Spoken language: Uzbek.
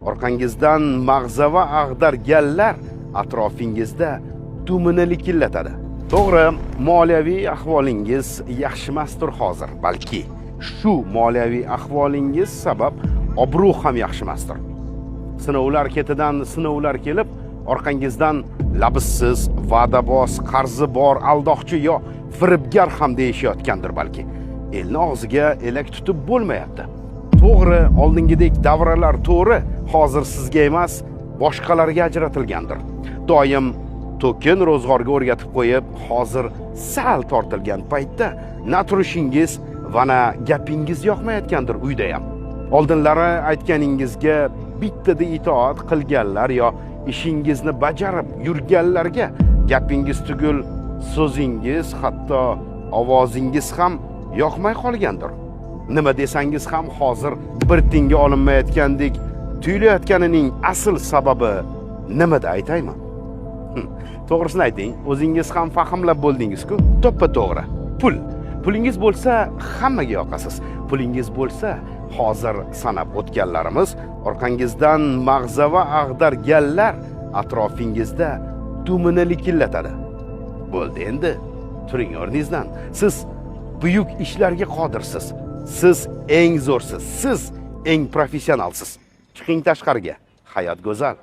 orqangizdan mag'zava ag'darganlar atrofingizda dumini likillatadi. To'g'ri, moliyaviy ahvolingiz yaxshi emasdir hozir, balki shu moliyaviy ahvolingiz sabab obro' ham yaxshi emasdir. Sinovlar ketidan sinovlar kelib, orqangizdan labizsiz, va'daboz, qarzi bor, aldoqchi yo firibgar ham deyishayotgandir balki. Elni og'ziga elak tutib bo'lmayapti. To'g'ri, oldingidek davralar to'g'ri, hozir sizga emas, boshqalarga ajratilgandir. Doim to'kin ro'zg'orga o'rgatib qo'yib, hozir sal tortilgan paytda na turishingiz va na gapingiz yoqmayotgandir uyda ham. Oldinlari aytganingizga bittada itoat qilganlar yo ishingizni bajarib yurganlarga gapingiz tugul, so'zingiz, hatto ovozingiz ham yoqmay qolgandir. Nima desangiz ham hozir bir tinga olinmayotgandek tuyulayotganining asl sababi nimada aytaymi? To'g'risini ayting, o'zingiz ham fahmlab bo'ldingiz-ku. To'ppa-to'g'ri. Pulingiz bo'lsa hammaga yoqasiz. Pulingiz bo'lsa, hozir sanab o'tganlarimiz orqangizdan mag'zava ag'darganlar atrofingizda dumini likillatadi. Bo'ldi endi, turing o'rningizdan. Siz buyuk ishlarga qodirsiz. Siz eng zo'rsiz. Siz eng professionalsiz. Chiqing tashqariga. Hayot go'zal.